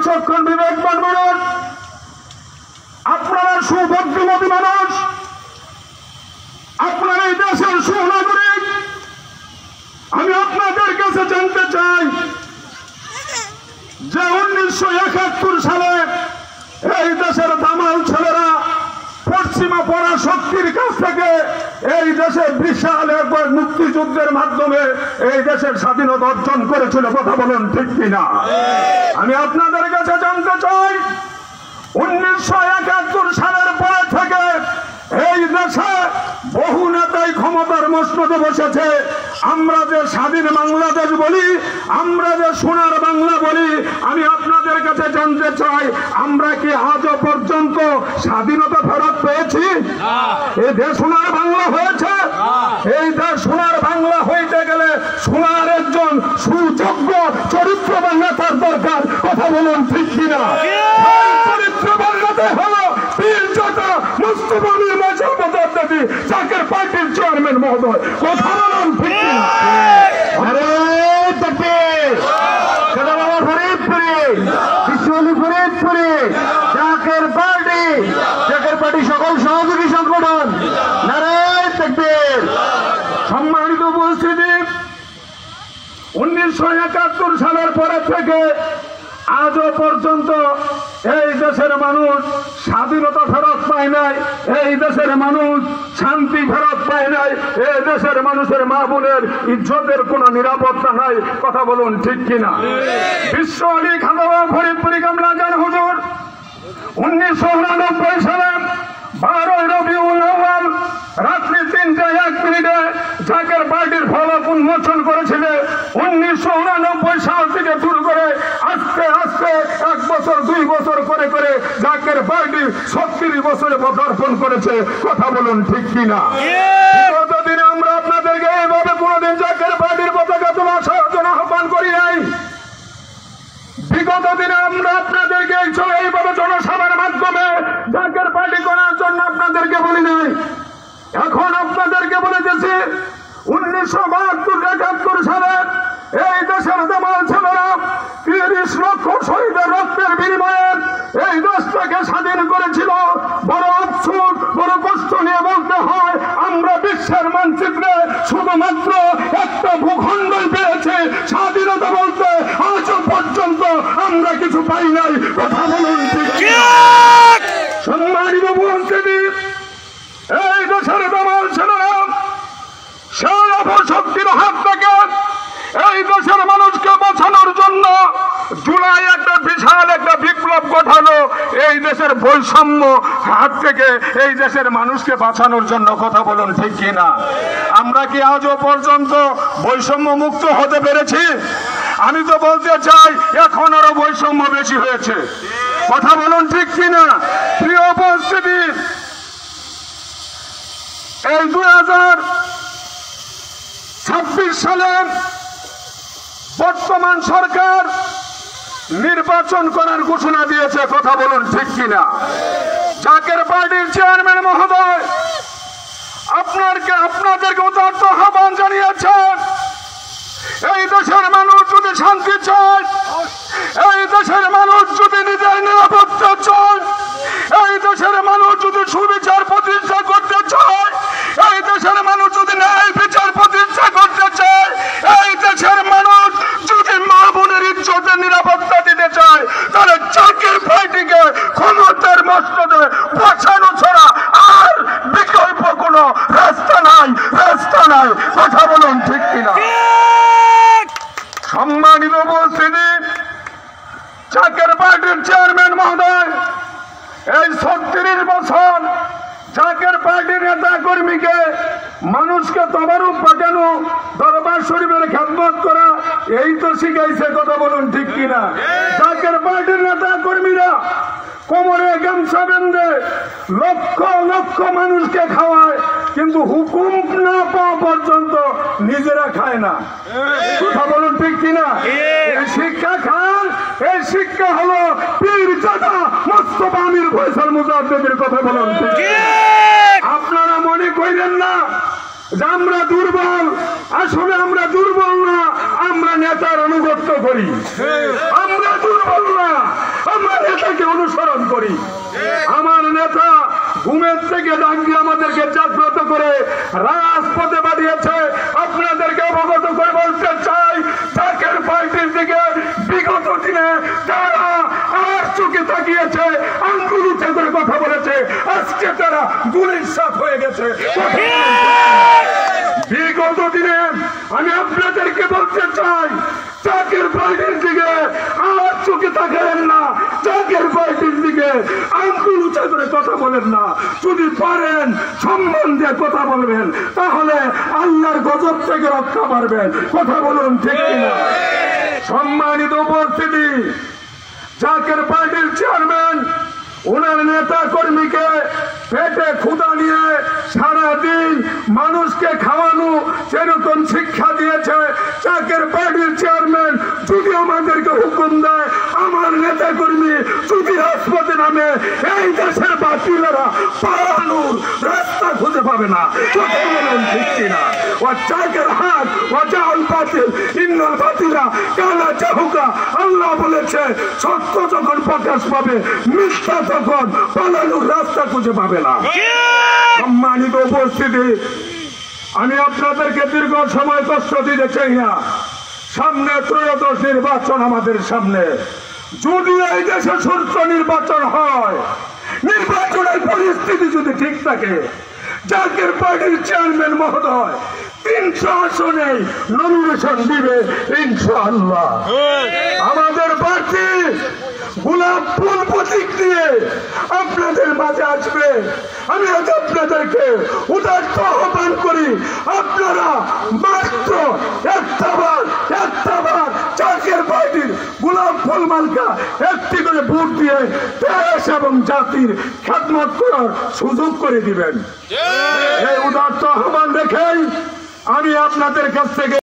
বিচক্ষণ বিবেকবান মানুষ, আপনারা সুবুদ্ধিমতী মানুষ, আপনারা এই দেশের সুনাগরিক। আমি আপনাদের কাছে জানতে চাই যে 1971 সালে এই দেশের দামাল ছেলেরা পশ্চিমা পরাশক্তির কাছ থেকে এই দেশে বিশাল একবার মুক্তিযুদ্ধের মাধ্যমে এই দেশের স্বাধীনতা অর্জন করেছিল। কথা বলেন ঠিক কিনা? আমি আপনাদের কাছে জানতে চাই 1971 সালের পর থেকে এই দেশে বহু নেতাই ক্ষমতার মসনদে বসেছে। আমরা যে স্বাধীন বাংলাদেশ বলি, আমরা যে সোনার বাংলা বলি, আমি আপনাদের কাছে জানতে চাই আমরা কি আজও পর্যন্ত স্বাধীনতা ফেরত পেয়েছি? এই দেশ সোনার বাংলা হয়েছে? এই দেশ সোনার বাংলা হইতে গেলে সোনার একজন সুযোগ্য চরিত্রবান নেতার দরকার। কথা বলুন ঠিক কিনা? চরিত্রবান নেতা হলো পীরজাদা মুস্তাফা মীর মাঝারবাদী জাকের পার্টির চেয়ারম্যান মহোদয়। কথা বলুন ঠিক কিনা? আরে তাকবীর! সাদাবাবা ফরিদপুরে, বিশ্বলি ফরিদপুরে, জাকের পার্টি সকল সহযোগী সংগঠন, নারায়ণ তাকবীর! সম্মানিত উপস্থিতি, 1971 সালের পরে থেকে আজও পর্যন্ত এই দেশের মানুষ স্বাধীনতা ফেরত পায় নাই, এই দেশের মানুষ শান্তি ফেরত পায় নাই, এই দেশের মানুষের মা বোনের ইজ্জতের কোন নিরাপত্তা নাই। কথা বলুন ঠিক কিনা? বিশ্ব আলী খাদাবা ফরিদপুরি কামলা জান হুজুর 1999 সালে 12 রবিউল আউয়াল রাত্রি 3:01 জাকের পার্টির ফলক উন্মোচন করেছিলেন। 1989 সাল থেকে শুরু করে আস্তে আস্তে 1 বছর 2 বছর করে করে জাকের পার্টি 36 বছরে পদার্পণ করেছে। কথা বলুন ঠিক কিনা? কতদিন আমরা আপনাদেরকে এইভাবে কোনদিন জাকের পার্টির পতাকা তোলার জন্য আহ্বান করি নাই? বিগত দিনে আমরা আপনাদেরকে এইভাবে জনসভার মাধ্যমে জাকের পার্টি করার জন্য আপনাদেরকে বলি নাই। এখন আপনাদেরকে বলে দিয়েছি 1972-71 সালে এই দেশের দামাল ছেলেরা 30 লক্ষ শহীদের রক্তের বিনিময়ে এই দেশটাকে স্বাধীন করেছিল। বড় আফসোস, বড় কষ্ট নিয়ে বলতে হয় আমরা বিশ্বের মানচিত্রে শুধুমাত্র একটা ভূখণ্ডই পেয়েছি। স্বাধীনতা বলতে আজও পর্যন্ত আমরা কিছু পাই নাই। কথা বলুন ঠিক কিনা? সম্মানিত উপস্থিতি, এই দেশের দামাল ছেলেরা সেই অপশক্তির হাত থেকে এই দেশের মানুষকে বাঁচানোর জন্য জুলাই একটা বিশাল একটা বিপ্লব ঘটালো এই দেশের বৈষম্য হাত থেকে এই দেশের মানুষকে বাঁচানোর জন্য। কথা বলুন ঠিক কিনা? আমরা কি আজও পর্যন্ত বৈষম্য মুক্ত হতে পেরেছি? আমি তো বলতে চাই এখন আরো বৈষম্য বেশি হয়েছে। কথা বলুন ঠিক কিনা? প্রিয় উপস্থিতি, এই 2026 সালে বর্তমান সরকার নির্বাচন করার ঘোষণা দিয়েছে। কথা বলুন ঠিক কিনা? জাকের পার্টির চেয়ারম্যান মহোদয় আপনাদেরকে উদাত্ত আহ্বান জানিয়েছেন এই দেশের মানুষ যদি শান্তি চায়, এই দেশের মানুষ যদি নিজের নিরাপত্তা চায়, এই দেশের মানুষ যদি সুবিচার প্রতিষ্ঠা করতে চায়, এই দেশের মানুষ যদি ন্যায় বিচার প্রতিষ্ঠা করতে চায়, এই দেশের মানুষ যদি মা বোনের ইজ্জতের নিরাপত্তা দিতে চায়, তাহলে জাকের পার্টিকে ক্ষমতার মসনদে বসানো ছাড়া আর বিকল্প কোনো রাস্তা নাই। কথা বলুন ঠিক কিনা? সম্মানিত উপস্থিতি, জাকের পার্টির চেয়ারম্যান মহোদয় এই 36 বছর জাকের পার্টির নেতা কর্মীকে মানুষকে তবারুক পাঠানো, দরবার শরীফের খেদমত করা, এই তো শিখাইছে। কথা বলুন ঠিক কিনা? জাকের পার্টির নেতা কর্মীরা কোমরে গামছা বেঁধে লক্ষ লক্ষ মানুষকে খাওয়ায়, কিন্তু হুকুম না পাওয়া পর্যন্ত নিজেরা খায় না। কথা বলুন ঠিক কিনা? এই শিক্ষা খান, এই শিক্ষা হলো পীরজাদা মুস্তাফা মীর ফয়সাল মুজাদ্দেদের। কথা বলুন ঠিক। আপনারা মনে করেন না যে আমরা দুর্বল, আসলে আমরা দুর্বল না, আমরা নেতার আনুগত্য করি। আমরা দুর্বল না, রাজপথে পাঠিয়েছে। আপনাদেরকে অবগত করে বলতে চাই, জাকের পার্টির দিকে বিগত দিনে যারা আর চোখে তাকিয়েছে, আঙ্গুল উঠে করে কথা বলেছে, আজকে তারা গুলির সাথ হয়ে গেছে। বিগত দিনে আমি আপনাদেরকে বলতে চাই, জাকের পার্টির দিকে আর চোখে তাকালেন না, জাকের পার্টির দিকে আঙ্গুল উঁচা করে কথা বলেন না। যদি পারেন সম্মান দিয়ে কথা বলবেন, তাহলে আল্লাহর গজব থেকে রক্ষা পারবেন। কথা বলুন ঠিক কিনা? সম্মানিত উপস্থিতি, জাকের পার্টির চেয়ারম্যান ওনার নেতা কর্মীকে পেটে ক্ষুধা নিয়ে সারাদিন মানুষকে খাওয়ানো যেরকম শিক্ষা দিয়েছে, জাকের পার্টির চেয়ারম্যান যদি আমাদেরকে হুকুম দেয়, আমার নেতা কর্মী যদি রাজপথে নামে, এই দেশের বাতিলেরা পালানোর রাস্তা খুঁজে পাবে না। কথা বলুন ঠিক কিনা? ও জাকের হাত ও জাল বাতিল ইন্নাল বাতিলা কালা চাহুকা। আল্লাহ বলেছে, সত্য যখন প্রকাশ পাবে, মিথ্যা তখন পালানোর রাস্তা খুঁজে পাবে না। সম্মানিত উপস্থিতি, আমি আপনাদেরকে দীর্ঘ সময় কষ্ট দিতে চাই না। সামনে ত্রয়োদশ নির্বাচন আমাদের সামনে। যদি এই দেশে সুস্থ নির্বাচন হয়, নির্বাচনের পরিস্থিতি যদি ঠিক থাকে, জাকের পার্টির চেয়ারম্যান মহোদয় 300 আসনে নমিনেশন দিবে ইনশাআল্লাহ। আমাদের প্রার্থী গোলাপ ফুল প্রতীক দিয়ে আপনাদের মাঝে আসবে। আমি আজ আপনাদেরকে উদার্ত আহ্বান করি, আপনারা মাত্র একটা বার জাকের পার্টির গোলাপ ফুল মার্কা একটি করে ভোট দিয়ে দেশ এবং জাতির খেদমত করার সুযোগ করে দিবেন। এই উদার্ত আহ্বান রেখেই আমি আপনাদের কাছ থেকে